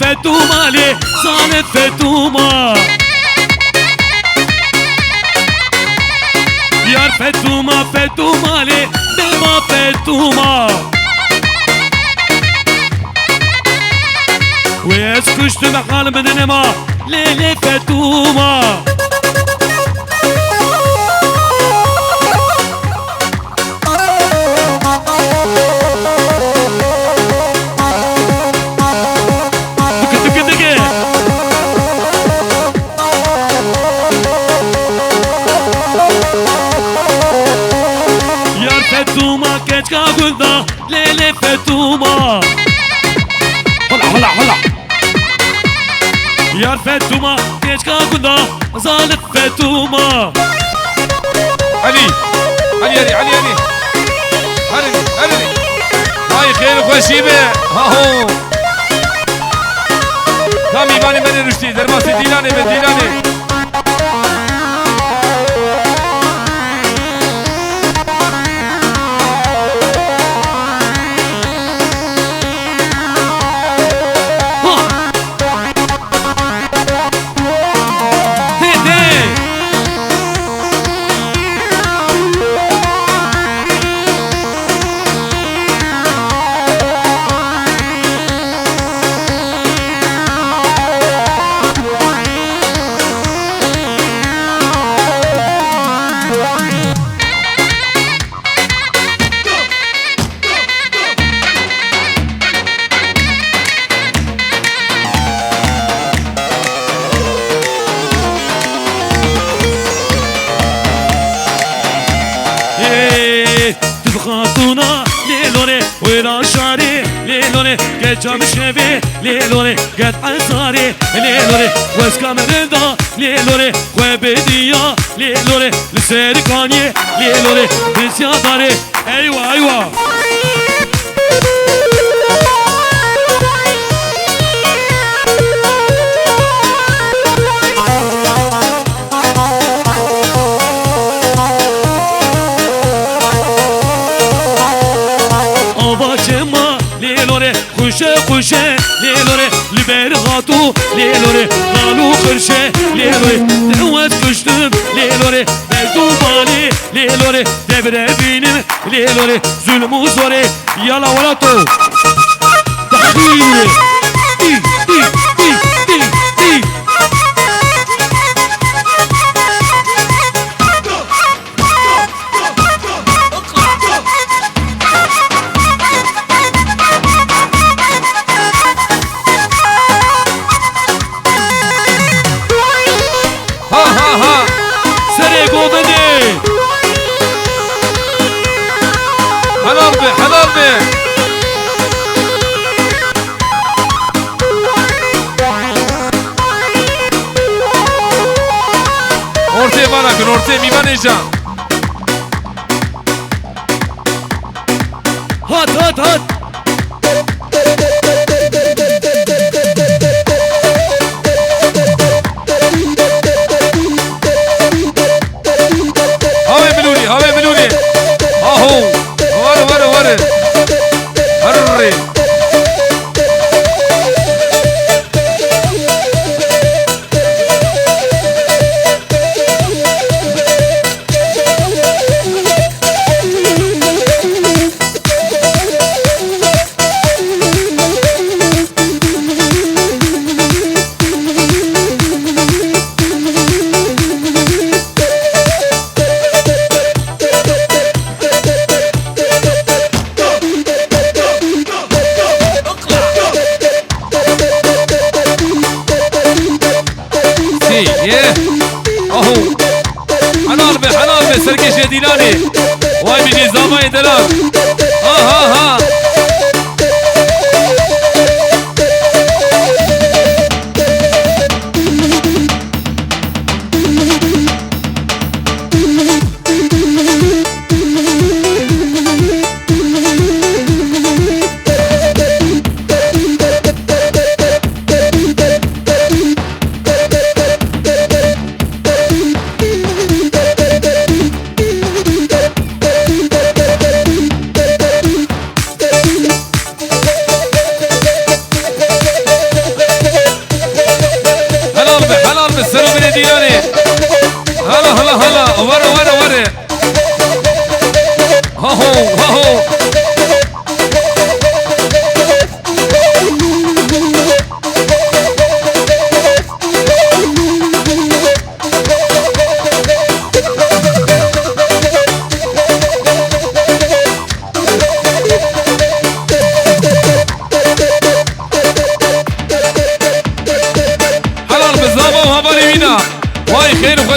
فتوما لي صالح فتوما يا فتوما فتوما لي بما فتوما ويسكشت بحال بدنما ليلي فتوما فتوما كتكا قلدا ليلي فتوما هلا هلا هلا يا فتوما كتكا قلدا زالت فتوما علي علي علي علي علي علي علي هاي خير خوشيبه هاهو كامي باني بني رشتي درماسي ديلاني بديلاني خاتونا ليلوني ويلا شاري ليلوني كجام شبي ليلوني قد عصاري ليلوني واسكا مرندا ليلوني وبديا ليلوني لسيركاني ليلوني بسياداري ايوه ايوه خوشه لیلوره لبر غاتو لیلوره قالو خرشه لیلوره دوت کشتم لیلوره بردو بالی لیلوره دبره بینم لیلوره ظلم و زوره یالا ولا تو تحقیره دی دی دی دی دی حلال به ortaya bana gün ortaya mi banacağım hat hat hat have melodi aho var arre حلال به سرکش دیلانی وای بینی زامای دلال ها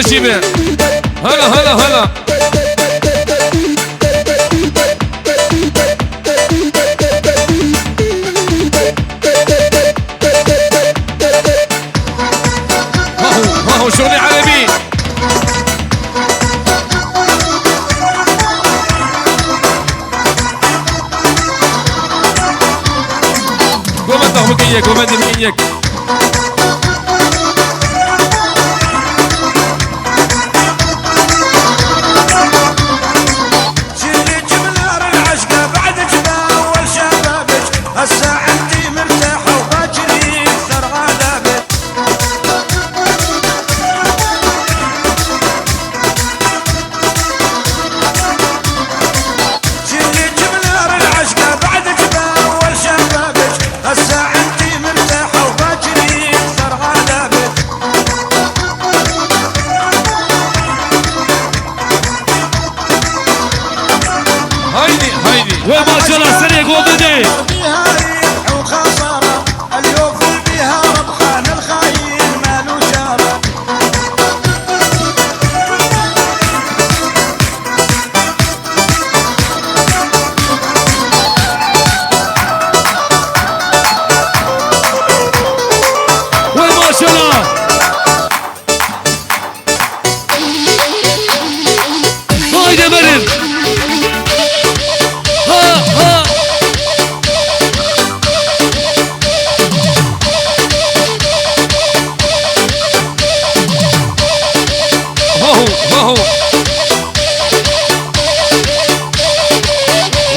باشي به هلا هلا هلا ما هو شغلي عربي قوم مكيك قوم مكيك وما شاء الله سريع قول بدي وما شاء الله هايدي مريم هو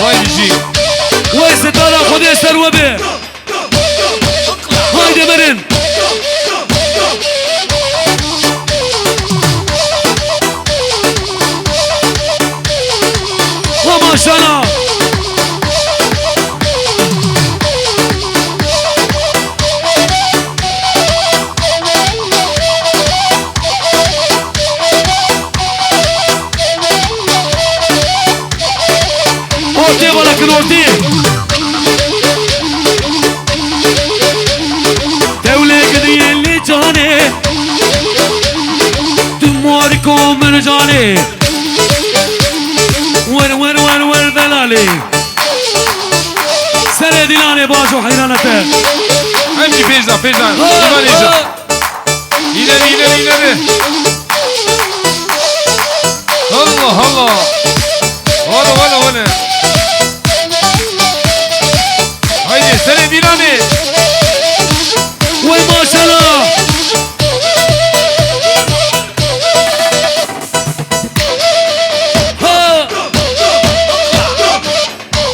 وين يجي وين ستارة خذي سروبه هايدي مرن وما شاء الله ولكن وردي دولة قدية اللي جاني دموعكم من جاني ور ذلالي سري ديلاني باشو حيرانته امشي فيزا زمان يجا يلا الله ولا هايدي سري ديلاني وما شاء الله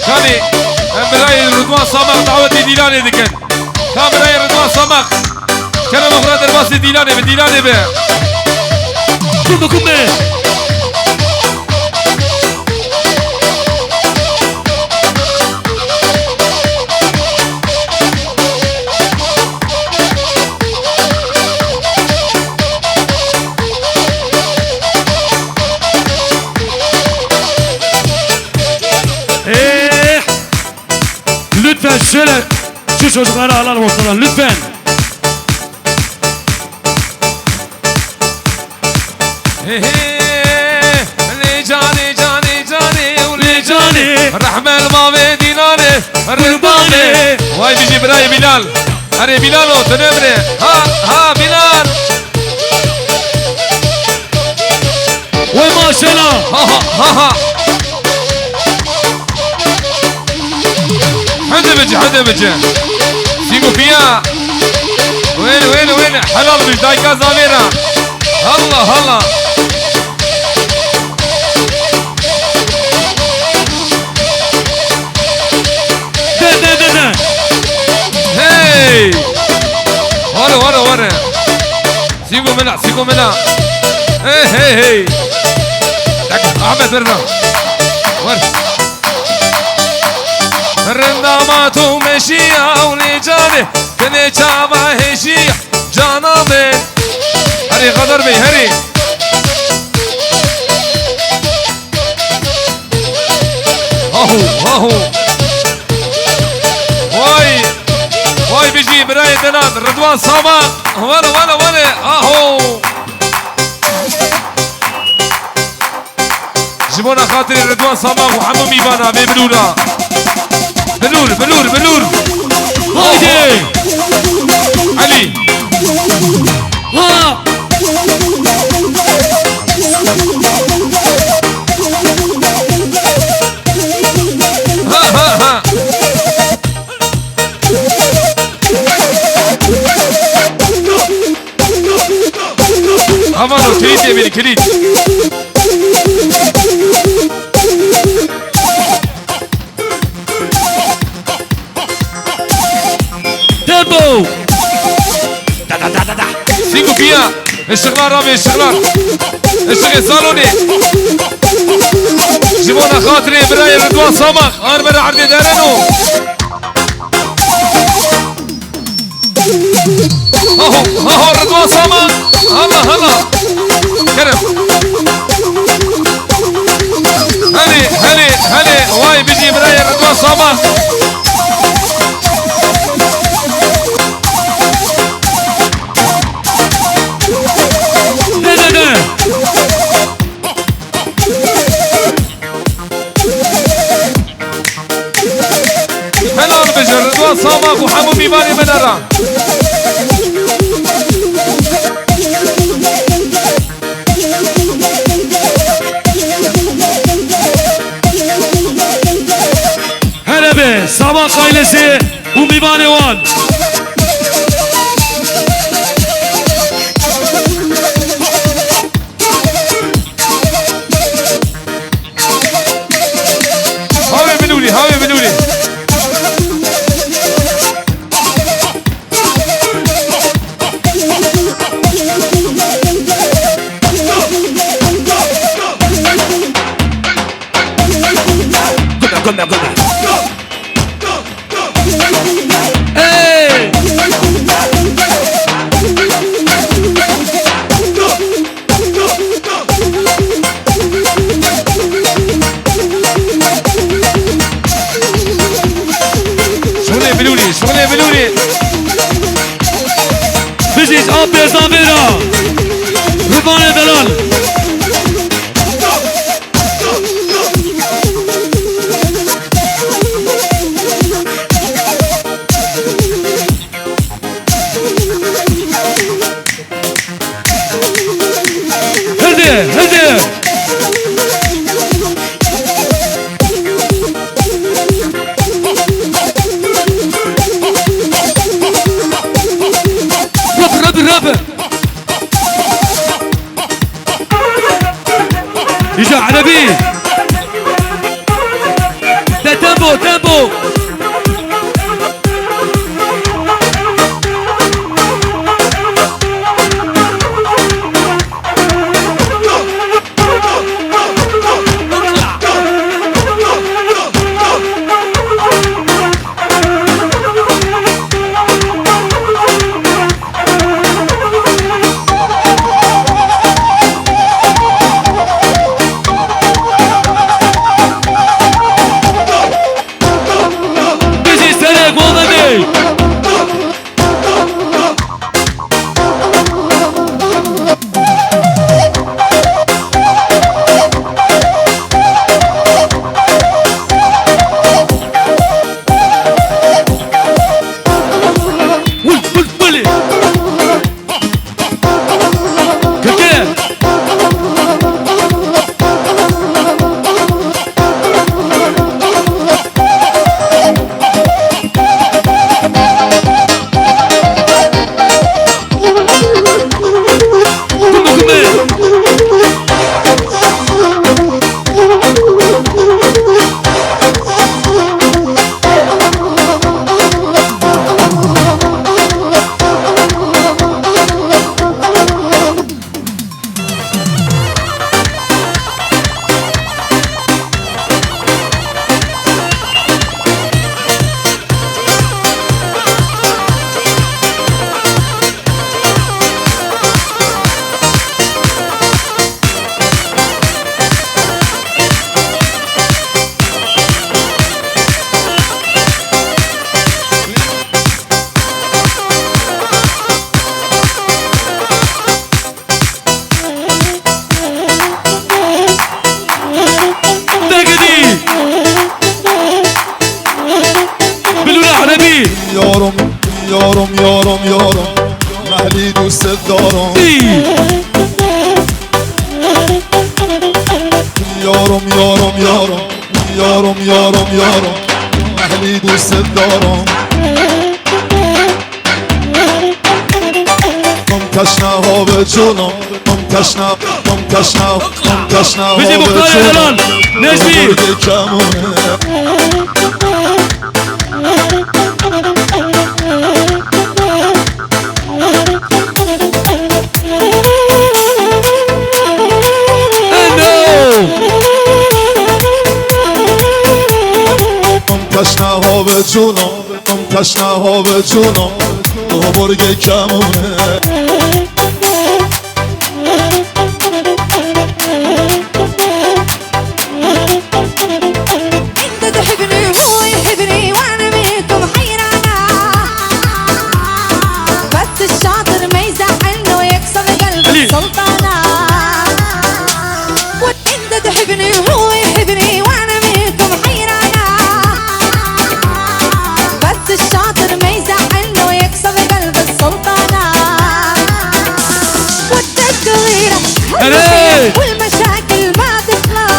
كاني براي رضوان صامخ دعوتي ديلاني دكن كان براي رضوان صامخ كان مفرد الباصي ديلاني به كمبه lütfen şöyle şu çocukları alalım ortadan lütfen. جاني رحمة الماوي ديناني رضاني واي بيجي براي بلال هري بلالو تنمري ها بلال وي ما شاء الله ها حدا بجي سيبو فيها وين حلال مش دايكا زاميرا الله ده هي ورا سيبو منع هي احمد برنا رنداماتو مشيا ولجاني كني چابا هشيا جانا بي هري غدر بي هري اهو واي بيجي براي دلال رضوان صاما ولا اهو جبونا خاطر رضوان صماغ وحمو ميبانا ببلورا بلور بلور بلور هايدي علي ها ها Havano kilit ya beni kilit. Tempo. Cinco pia. الشغلان رامي الشغلان. الشغل صالوني. جيبونا خاطري براي رضوان صمغ. انا برا عرضي دارنو. هو رضوان صمغ. هلا كرم هلي واي بيجي براي رضوان صمغ. هلا بيجي رضوان صمغ وحمو ميباني منارا. Sabah ailesi Umibane One. هاوي بنولي قلنا شغلي بلولي بيجيش أبي زاميرا رفاني دلال هدي رب يجا عربي ده تيمبو یارم یارم یارم محلی دوست دارم یارم یارم یارم یارم یارم یارم محلی دوست دارم تشنه ها به جونم تشنه ها به جونم نجمی تشنه ها به جونم تشنه ها به جونم تو برگ کمونه والمشاكل ما تخلص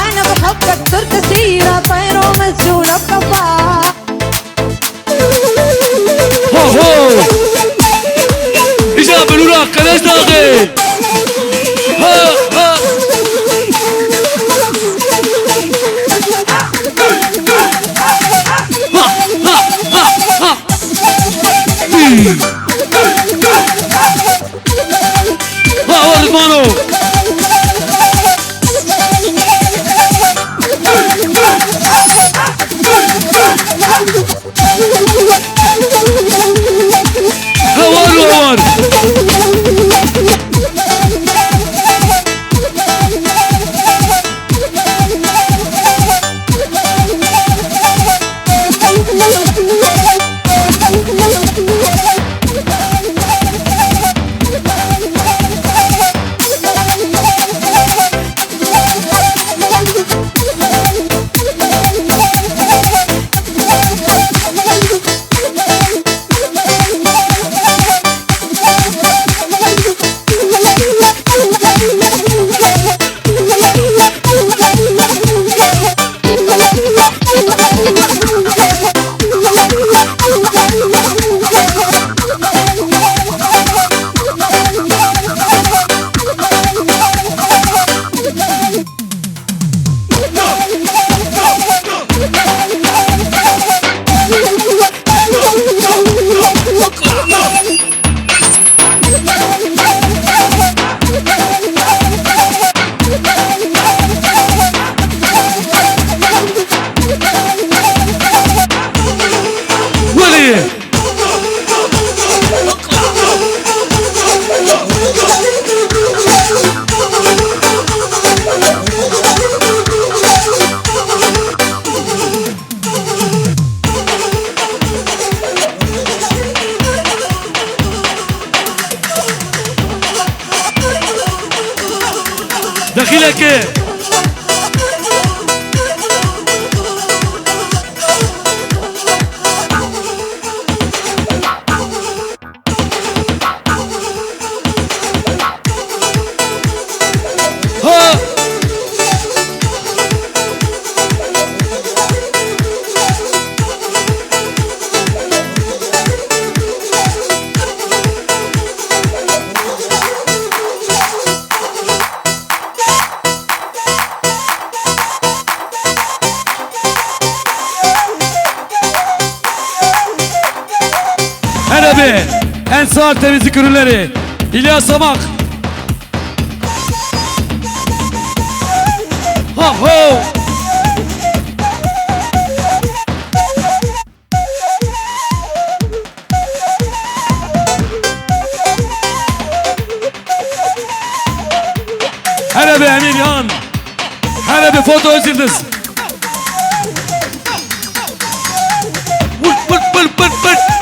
انا بحبك صرت اسيرة طير ومسجونة بقفاك إجاب الوراق كلاش داغي ها ها مانو هوار دخيلك Arabi, Ensar temizlik ürünleri, İlyas Samak. Ha ho! Arabi Emirhan, Arabi Foto Özyıldız. Vur vur vur vur vur.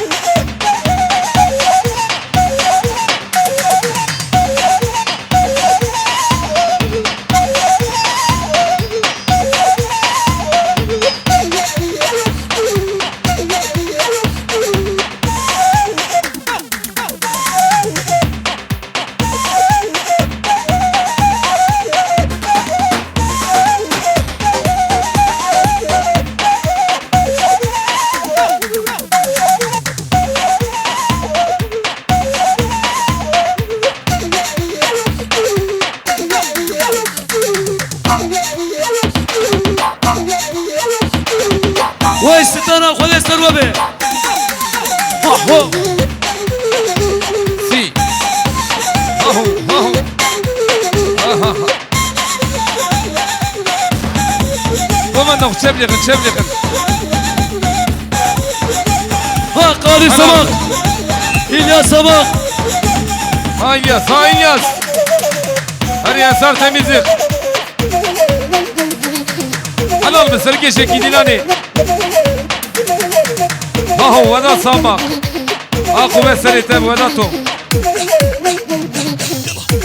شبلخن شبلخن Ha Kadir Sabah. İlyas Sabah. Ha İlyas, ha İlyas. Her yansar temizlik. Helal mısır geçek idilani. Ha ho veda samak. Ha kuvvet serite veda to.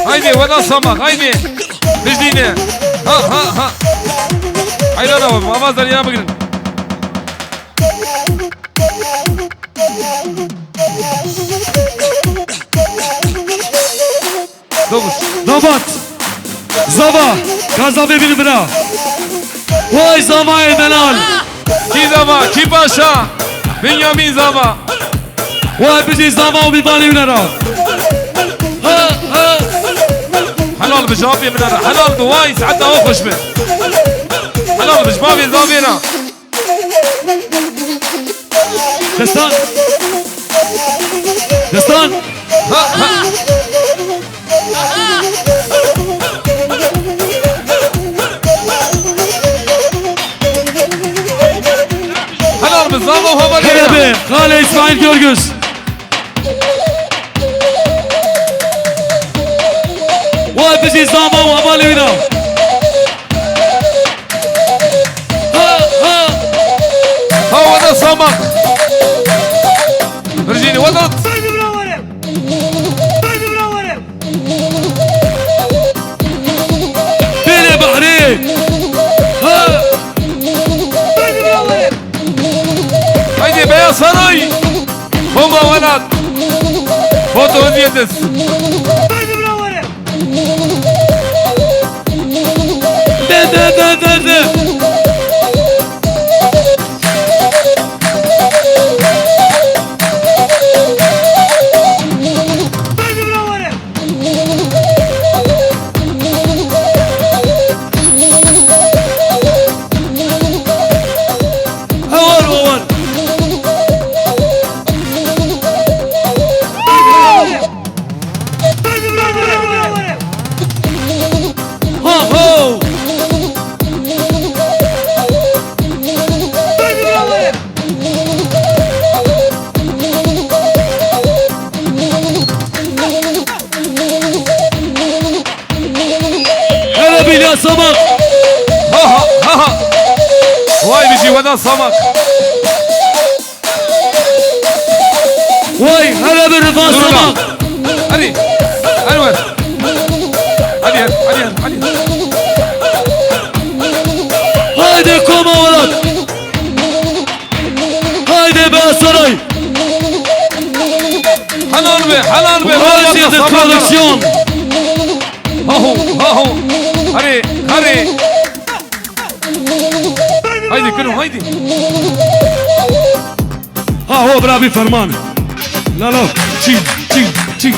Haydi veda samak haydi. Müjdine. Ha ha ha. Haydi oğlum avazları yana bakın. Dokuz. Damat. Zaba. Gaza bir bira. Vay Zaba'yı Delal. Ki zama, ki paşa. Benjamin zama. Vay bizi Zaba bir bali ünera. Ha ha. حلال بجابي من هذا حلال بواي ساعتها وخش به حلال بجبابي زابينا Destan. Destan. ها ها حلال بالزابا وهو Kelebi. Kale İsmail Görgüz. Vay bizi Zaba ve bali ünera. Ha ha. هو هذا سمك رجيني وضغط Beni Bahri. Ha. هيدي بيا صناي هم ولد فوتو هديتس De. Var. Ha ho. Hele bil ya Sabah. ها ها ها ها واي بيجي ودا سمك Vay hele bir Rıfat Sabah. علي انور علي علي علي Haydi koma oğlan. Haydi be saray. حلال بي Haydi de prodüksiyon. ها هو هري هري هيدي كلهم هيدي Ha ho bravi ferman. Lalo. Çin.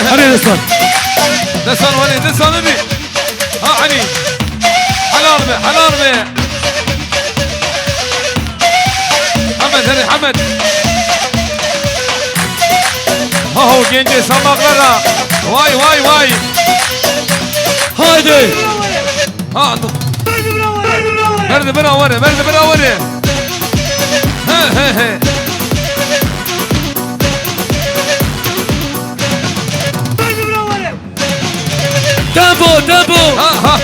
Hadi destan. دسان ولي دسان بي ها علي حلال بي حمد هري حمد ها هو جنجي سماقنا واي Haydi. ها عنده برد براوري ها Tempo. ها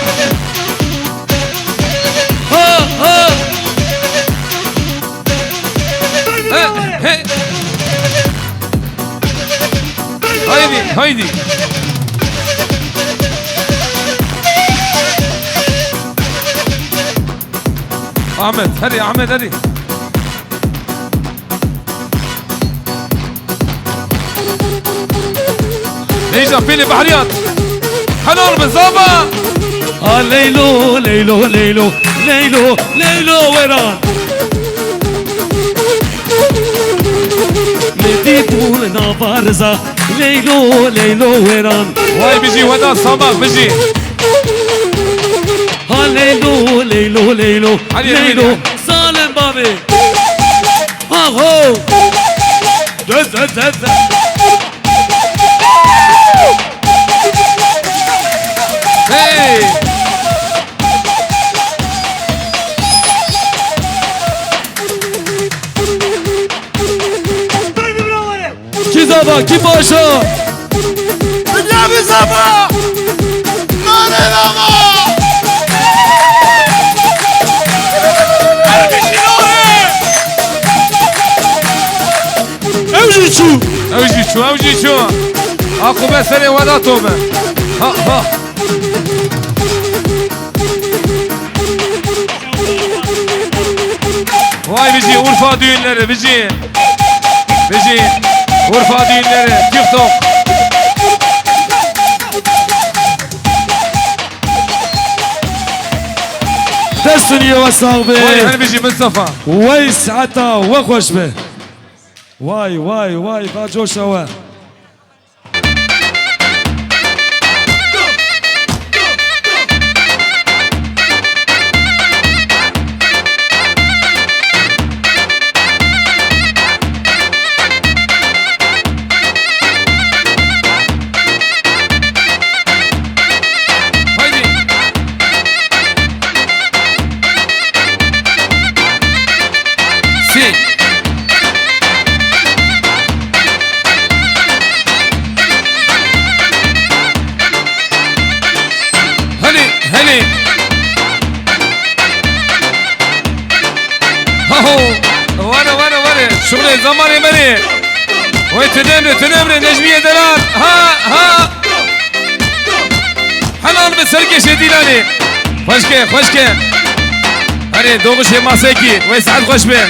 Ha. هيدي احمد هري نيجا فيني بحريات حلال بالزابا Leylo veran. Meti pul na varza. Leylo veran. واي بيجي ودا سمك بيجي Ha Leylo. Hadi Leylo. yürü. Salim babi. Ha ho. Döz. هي صافا كي باشا يا بزافا ماني لاما اوجي شو اوجي شو اكو بسري ولا تومه ها Vay bizi Urfa düğünleri bizi Urfa düğünleri TikTok دستني وصاحبي Vay hani bizi Mustafa واي سعادة وخوش به واي واي واي باجو شوا haydi Si هلي هاهو وانا شغل زماني مري وي تنمري نجمية دلال ها حلال بسركي شديلاني خوشكي هري دوغشي ماسيكي وي سعد خوش بين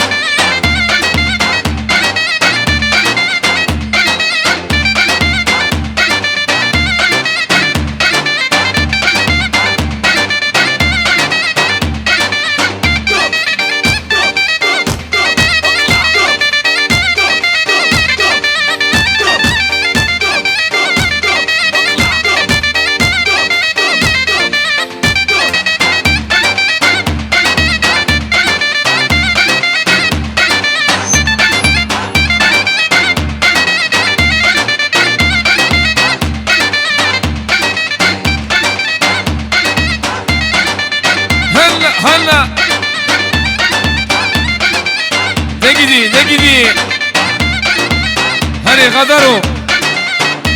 هلا دقيدي هري غدرو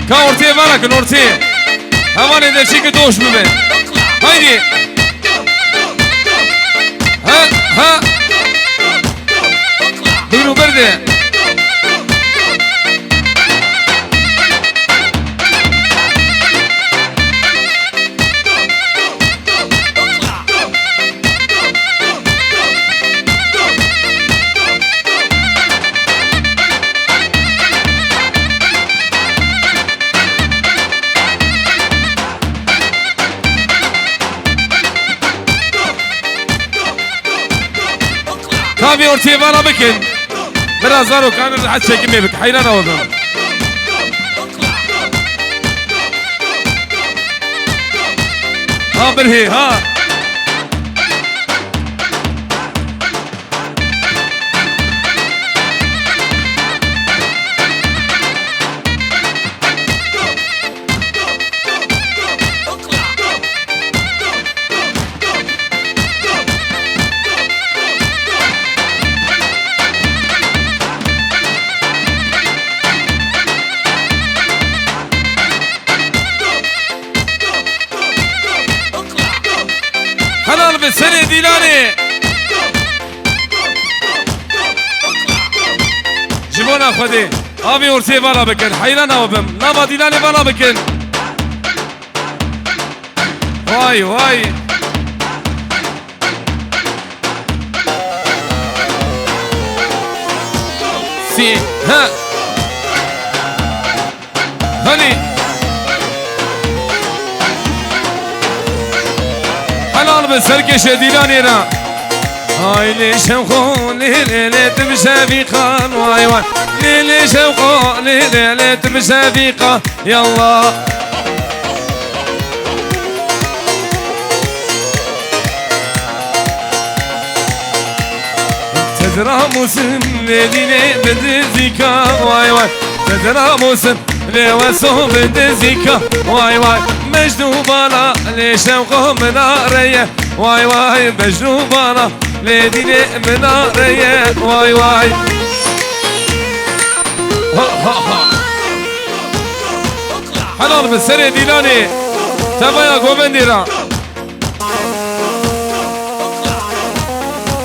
كاورتي مالك نورتي همان درشيك دوش ببين هايدي ها دورو برده كافي اورتي وانا بكن برازارو كان راح تشكي بك حيران اوضم ها برهي ها حلال بالسنة ديلاني جيبونا خدي ابي ورسي بالا بكن حيران اوبم نابا ديلاني بالا بكن واي سي ها هني حلال بالسركة شديداني را هاي لي شوقو ليلة بشفيقة واي ليلة شوقو ليلة بشفيقة يلا تدرى موسم ليلة بدزيكا واي تدرى موسم لوسو بدزيكا واي مجنو بالا لشوقه منارية واي مجنو بالا لديني منارية واي حلال بسري ديلاني تبايا قومنديرا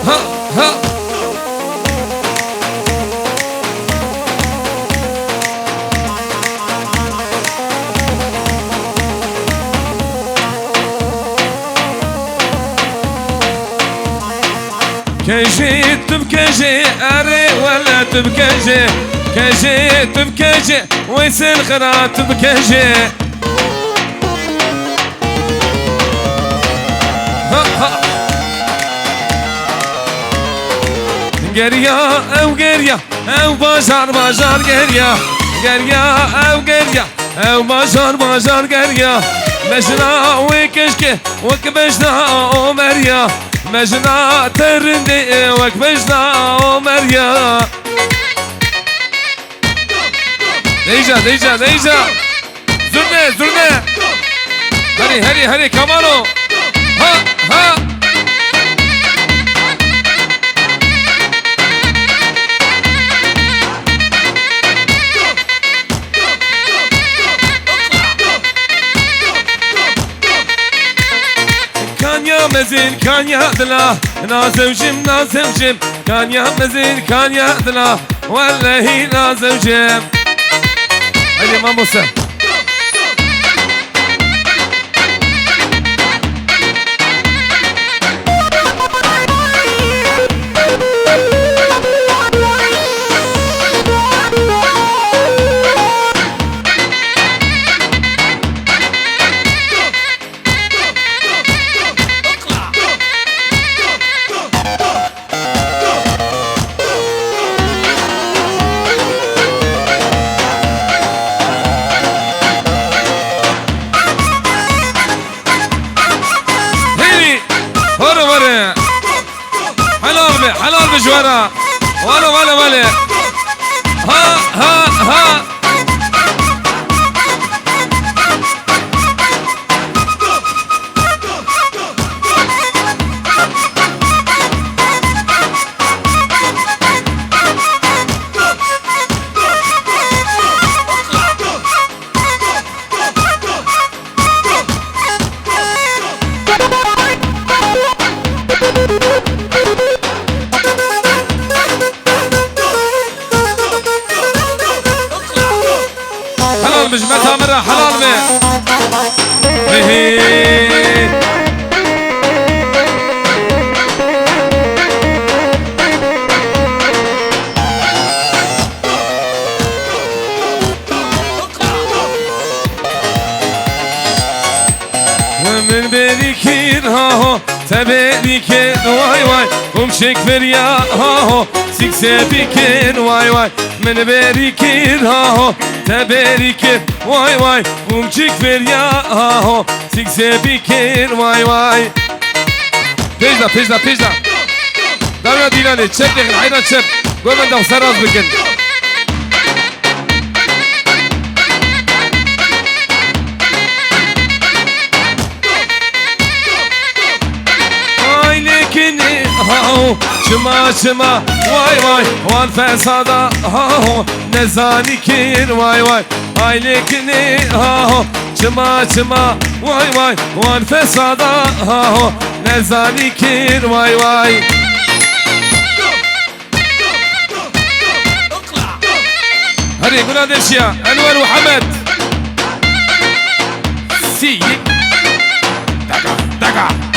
ها ها كجي تبكجي أري ولا تبكجي كجي تبكجي ويسن خرا تبكجي ها ها قريا أو قريا أو بازار بازار قريا قريا أو قريا أو بازار بازار قريا مجنا وكشكي وكبشنا أمريا مجنا ترندي وكبشنا أمريا ديجا ديجا ديجا زرنا زرنا هري هري هري كمانو ها ها كان يا مزين كان يا دلا نازم جم نازم جم كان يا مزين كان يا دلا والله نازم جم هيدي ما موسى حلال بجوارا ولا ها ها ها مش متى مرة حلال ومن بريكين هاهو تبريكين واي واي ومشيك فريا هاهو سيكسبيكين واي واي من بريكين هاهو تبريكين واي واي ومشيك فريا هاهو سيكسبيكين واي واي بيجدا بيجدا بيجدا دارنا ديلاني تشب دخل حينا تشب قول من دو سراز بكن هاو شما شما واي واي وان فسادا هاو نزاني كين واي واي هاي لكني هاو شما شما واي واي وان فسادا هاو نزاني كين واي واي هري قلنا دشيا انور وحمد سيك دقا دقا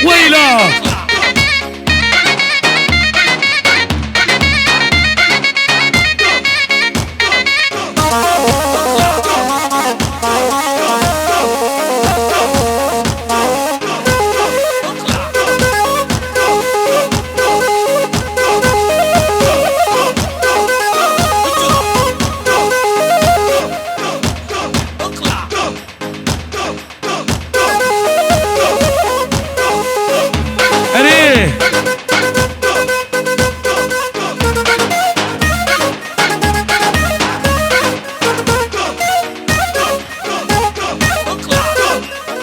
ويلا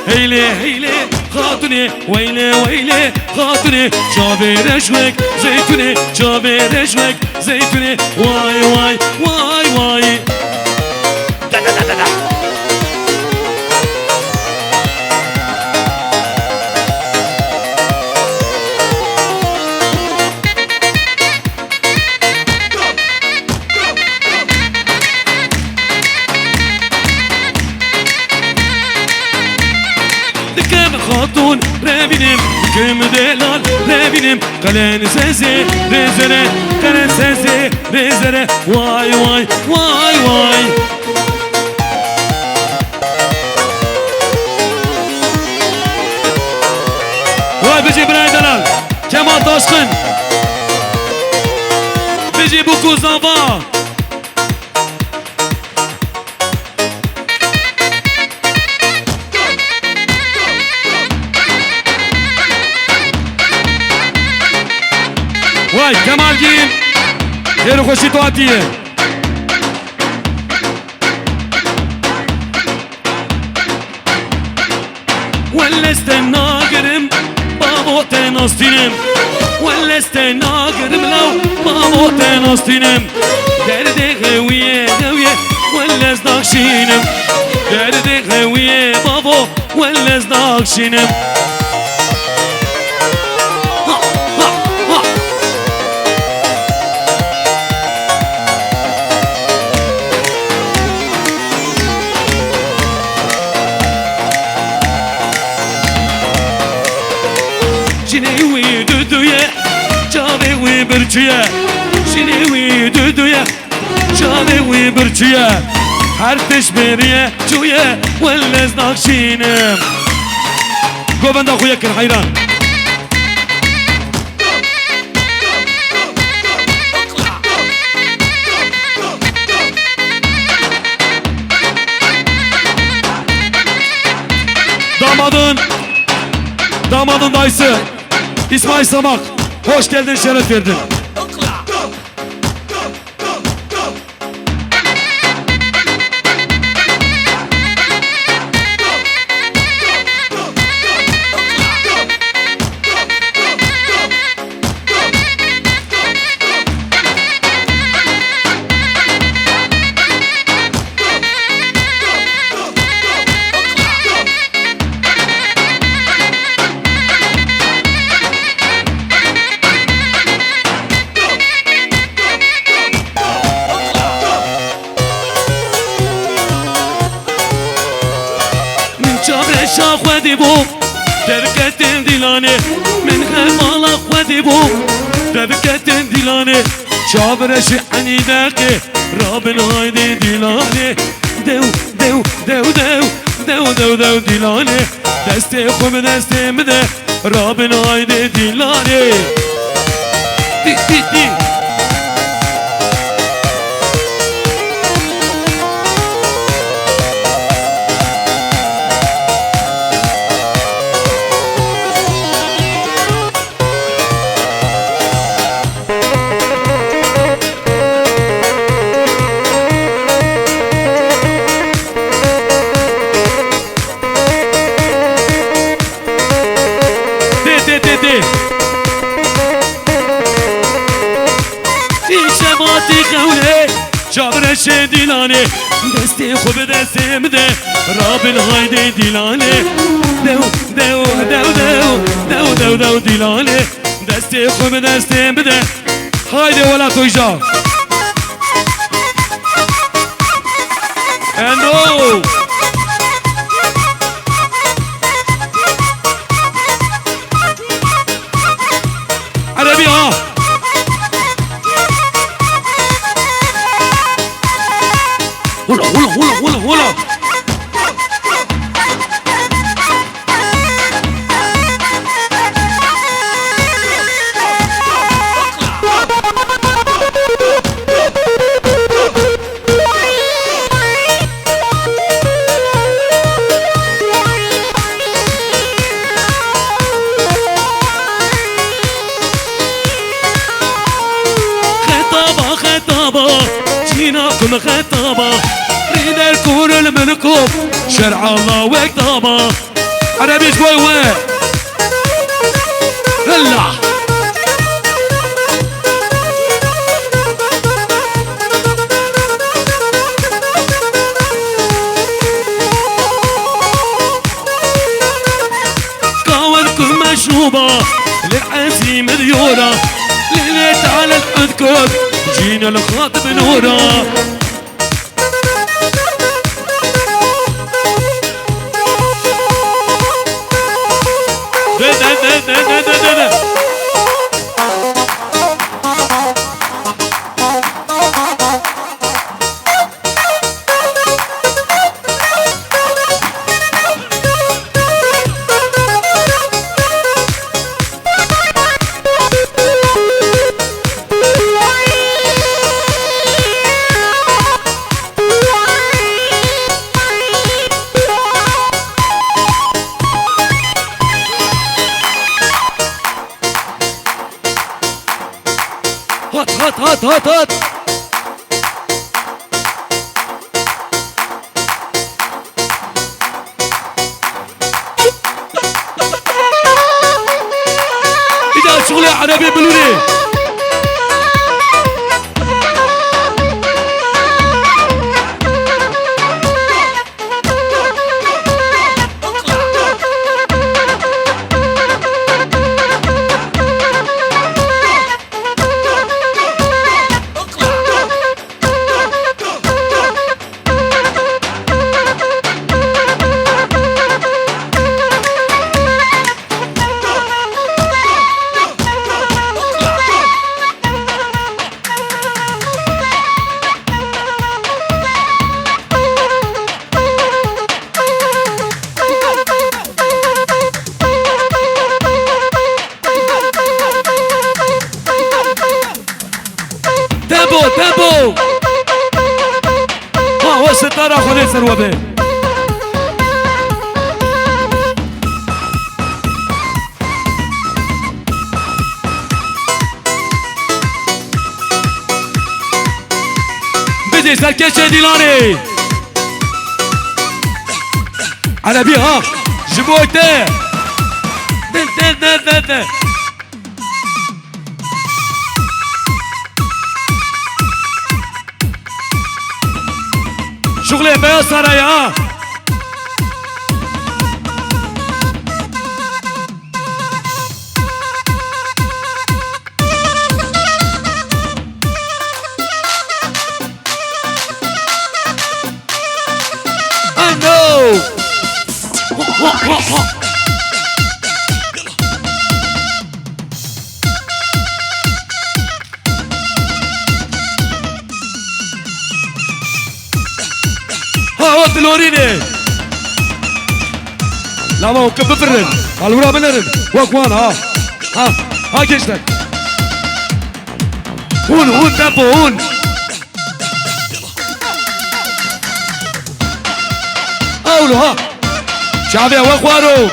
هيلي هيلي خاطني ويلي ويلي خاطني شابي رشوك زيتوني شابي رشوك زيتوني واي واي واي واي دا دا دا دا دا. خاتون ربینم کم دلال ربینم قلن سزه رزره قلن سزه رزره وای وای وای وای وای بجی برای دلال کمان تاشقن بجی بکو زنبا واي كمال جيم غير خوشي تواتيه ولا استنى قرم بابو تناستينم ولا استنى قرم لو بابو تناستينم دردي غوية غوية ولا ازداقشينم دردي غوية بابو ولا ازداقشينم شنوي دودويا جابي وبرجيا شنوي دودويا جابي وبرجيا حرتش بريا جويا ولا زناقشينم قوبند اخويا كن حيران damadın dayısı İsmail Samak, hoş geldin, şeref verdin. خودی بو درکتن دیلانه من خمالا خودی بو درکتن دیلانه شابرش عنی دقی رابن هایدی دیلانه دو دو دو دو دو دو دو دیلانه دسته خوب دسته مده رابن هایدی دیلانه دی دی دی جابرش دیلانه دستی خوب دستی مده رابن هایده دیلانه دو دو دو دو دو دو دو دیلانه دستی خوب دستی مده هایده ولا تویجا انو عربی ها هلا هلا هلا هلا هلا خطابة خطابة جيناكم خطابة ريد الكور الملكوب شرع الله وكتابة عربي شوي وين هلا قهوتكم مشروبة للعزيم مذيورة ليلة على الحدكم جينا الخاطب نورة هات إذا شغلي عربي بلوني تابو ها هو الستارة خذي سروبه بدي سركشة ديلاني عربي ها جبوته دن شغلي بيا سرايا I know لوريني لا ما هو كب فرن الورا بنرن واكوان ها جيشتك هون تابو هون اولو ها شعبي واخوانو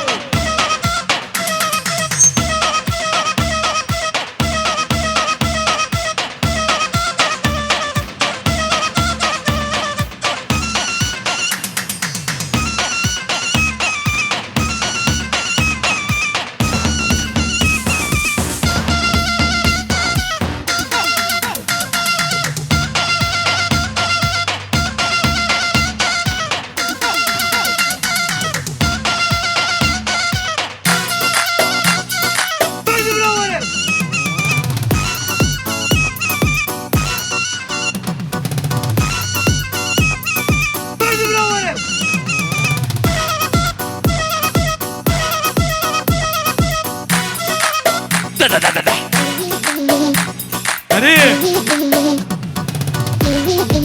هني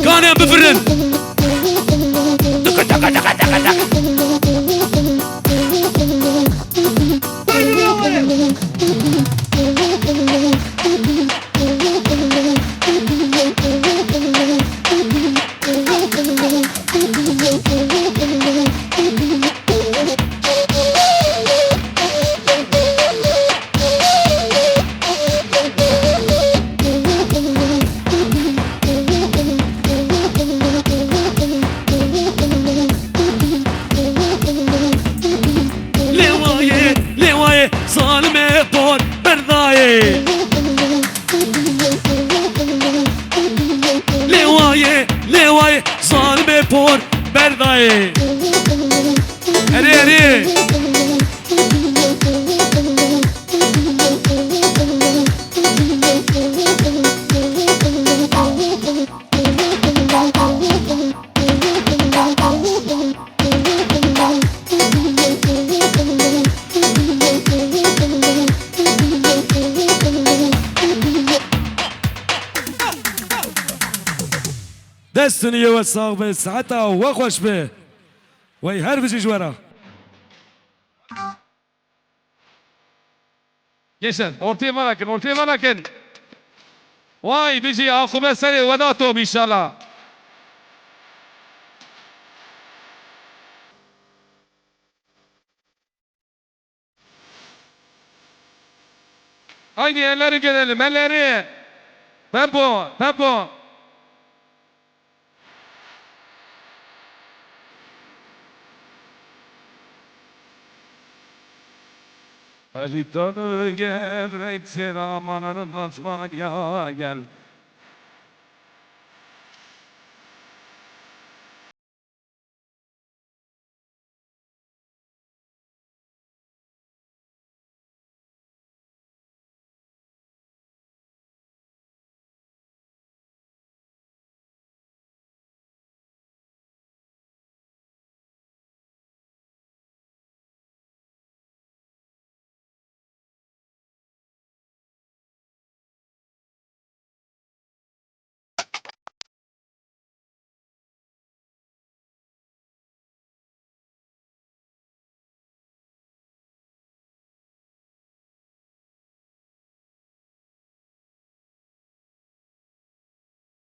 كان يا بفرن دستني وساق به ساعتها وخوش به وي هر بجي جوارا. Gençler ortaya bırakın, ortaya bırakın. Vay bizi akıbe seni vedatom inşallah. Haydi elleri gelelim, elleri. Tempo, tempo. Haritanı gereksin amanın atmaya gel.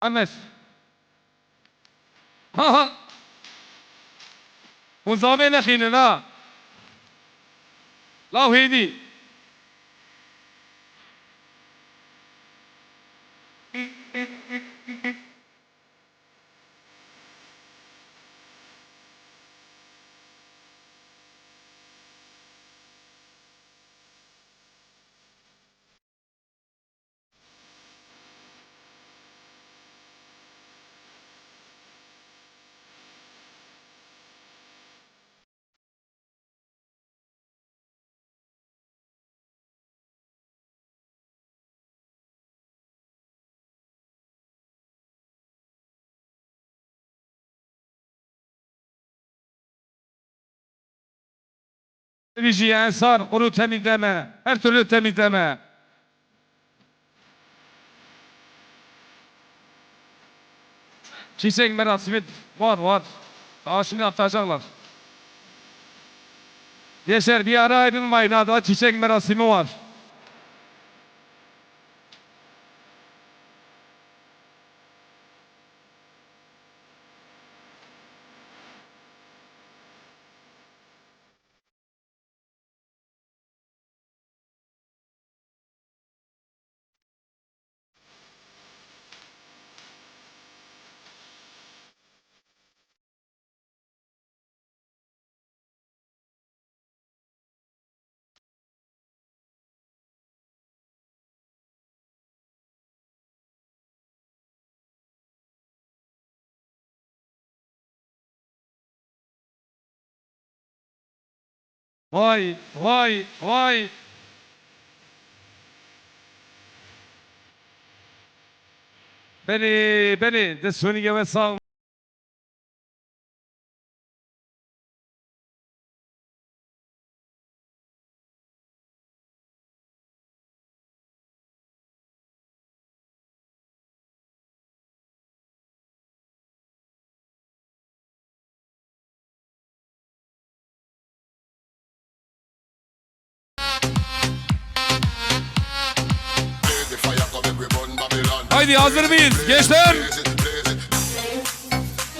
Ahmet. Ha ha. وزامين خينا لا لا وهيدي Rici ensar, kuru temizleme, her türlü temizleme. Çiçek merasimi var. Daha şimdi atacaklar. Gençler bir ara ayrılmayın, daha çiçek merasimi var. Vay. Beni de söyle ve sağ. Haydi hazır mıyız gençler?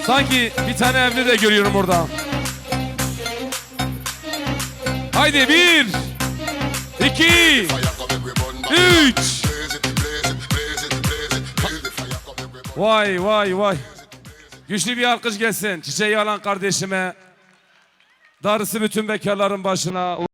Sanki bir tane evli de görüyorum orada. Haydi 1, 2, 3. Vay. Güçlü bir alkış gelsin. Çiçeği alan kardeşime. Darısı bütün bekarların başına.